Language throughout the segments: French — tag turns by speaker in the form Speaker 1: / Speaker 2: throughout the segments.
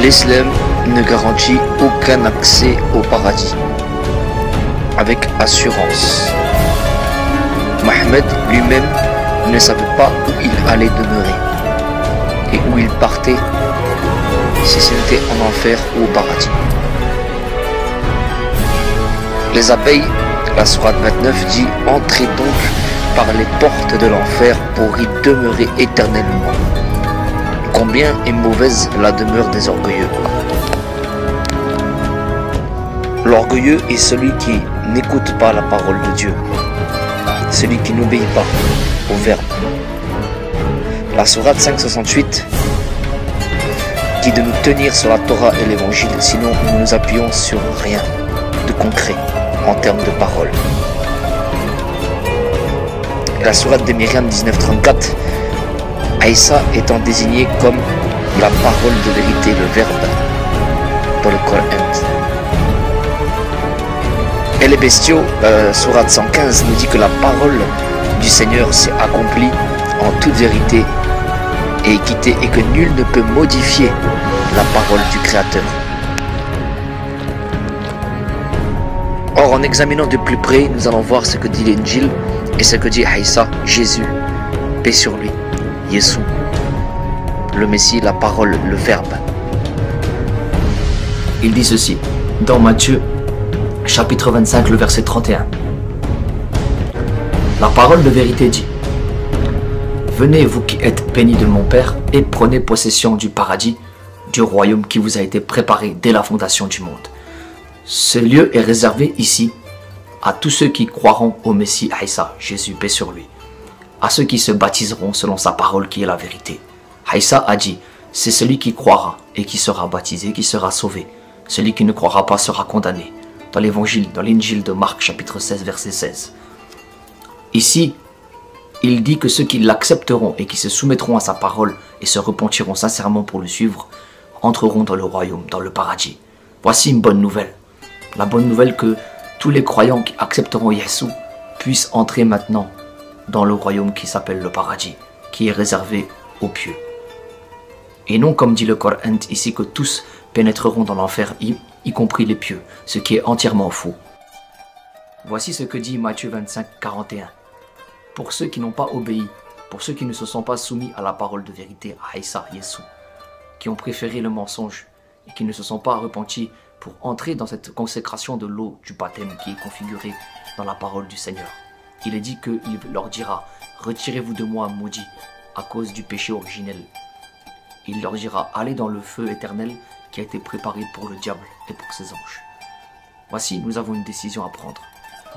Speaker 1: L'islam ne garantit aucun accès au paradis avec assurance. Mohammed lui-même ne savait pas où il allait demeurer et où il partait, si c'était en enfer ou au paradis. Les abeilles, la sourate 29 dit « Entrez donc par les portes de l'enfer pour y demeurer éternellement. Combien est mauvaise la demeure des orgueilleux. » L'orgueilleux est celui qui n'écoute pas la parole de Dieu, celui qui n'obéit pas au Verbe. La sourate 568 dit de nous tenir sur la Torah et l'Évangile, sinon nous nous appuyons sur rien de concret en termes de parole. La sourate de Myriam 1934, Aïssa étant désigné comme la parole de vérité, le Verbe dans le Coran. Et les bestiaux, sourate 115 nous dit que la parole du Seigneur s'est accomplie en toute vérité et équité et que nul ne peut modifier la parole du Créateur. Or, en examinant de plus près, nous allons voir ce que dit l'Injil et ce que dit Aïssa, Jésus, paix sur lui, Yeshua, le Messie, la parole, le Verbe. Il dit ceci, dans Matthieu, chapitre 25, le verset 31. La parole de vérité dit, « Venez, vous qui êtes bénis de mon Père, et prenez possession du paradis, du royaume qui vous a été préparé dès la fondation du monde. » Ce lieu est réservé ici à tous ceux qui croiront au Messie Aïssa, Jésus, paix sur lui, à ceux qui se baptiseront selon sa parole qui est la vérité. Aïssa a dit, c'est celui qui croira et qui sera baptisé, qui sera sauvé. Celui qui ne croira pas sera condamné. Dans l'évangile, dans l'Injil de Marc, chapitre 16, verset 16. Ici, il dit que ceux qui l'accepteront et qui se soumettront à sa parole et se repentiront sincèrement pour le suivre, entreront dans le royaume, dans le paradis. Voici une bonne nouvelle. La bonne nouvelle que tous les croyants qui accepteront Yeshua puissent entrer maintenant dans le royaume qui s'appelle le paradis, qui est réservé aux pieux. Et non comme dit le Coran ici que tous pénétreront dans l'enfer, y compris les pieux, ce qui est entièrement faux. Voici ce que dit Matthieu 25, 41. Pour ceux qui n'ont pas obéi, pour ceux qui ne se sont pas soumis à la parole de vérité, à Aïssa, Yeshua, qui ont préféré le mensonge et qui ne se sont pas repentis pour entrer dans cette consécration de l'eau du baptême qui est configurée dans la parole du Seigneur. Il est dit qu'il leur dira, retirez-vous de moi, maudit, à cause du péché originel. Il leur dira, allez dans le feu éternel qui a été préparé pour le diable et pour ses anges. Voici, nous avons une décision à prendre.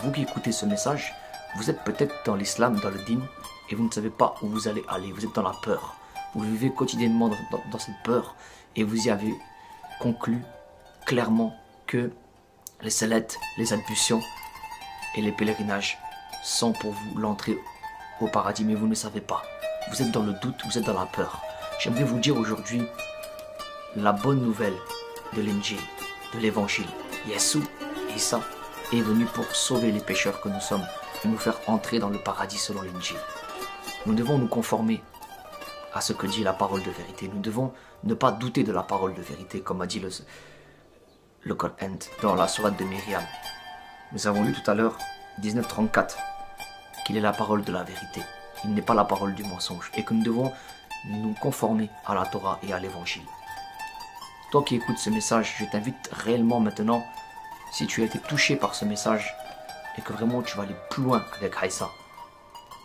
Speaker 1: Vous qui écoutez ce message, vous êtes peut-être dans l'islam, dans le dîn, et vous ne savez pas où vous allez aller, vous êtes dans la peur. Vous vivez quotidiennement dans cette peur, et vous y avez conclu clairement que les sellettes, les ablutions et les pèlerinages sont pour vous l'entrée au paradis, mais vous ne savez pas. Vous êtes dans le doute, vous êtes dans la peur. J'aimerais vous dire aujourd'hui la bonne nouvelle de l'Injil, de l'Évangile. Yeshua, Issa, est venu pour sauver les pécheurs que nous sommes et nous faire entrer dans le paradis selon l'Injil. Nous devons nous conformer à ce que dit la parole de vérité. Nous devons ne pas douter de la parole de vérité, comme a dit le Coran dans la sourate de Myriam. Nous avons lu tout à l'heure, 1934, qu'il est la parole de la vérité. Il n'est pas la parole du mensonge. Et que nous devons nous conformer à la Torah et à l'Évangile. Toi qui écoutes ce message, je t'invite réellement maintenant, si tu as été touché par ce message, et que vraiment tu vas aller plus loin avec Aïssa,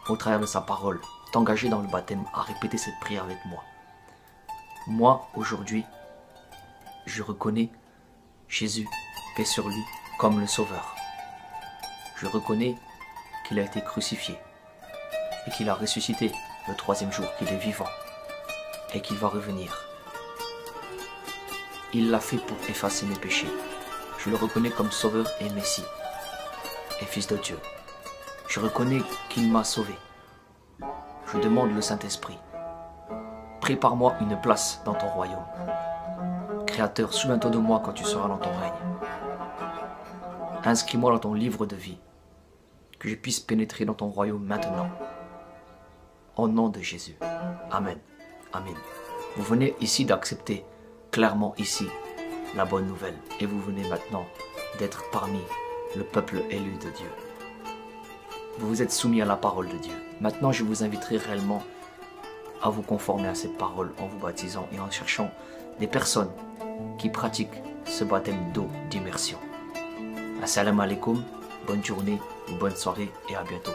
Speaker 1: au travers de sa parole, t'engager dans le baptême à répéter cette prière avec moi. Moi, aujourd'hui, je reconnais Jésus, paix sur lui, comme le Sauveur. Je reconnais qu'il a été crucifié et qu'il a ressuscité le troisième jour, qu'il est vivant et qu'il va revenir. Il l'a fait pour effacer mes péchés. Je le reconnais comme Sauveur et Messie et Fils de Dieu. Je reconnais qu'il m'a sauvé. Je demande le Saint-Esprit. Prépare-moi une place dans ton royaume. Créateur, souviens-toi de moi quand tu seras dans ton règne. Inscris-moi dans ton livre de vie, que je puisse pénétrer dans ton royaume maintenant. Au nom de Jésus. Amen. Amen. Vous venez ici d'accepter clairement ici la bonne nouvelle. Et vous venez maintenant d'être parmi le peuple élu de Dieu. Vous vous êtes soumis à la parole de Dieu. Maintenant, je vous inviterai réellement à vous conformer à cette parole en vous baptisant et en cherchant des personnes qui pratiquent ce baptême d'eau d'immersion. Assalamu alaikum, bonne journée, bonne soirée et à bientôt.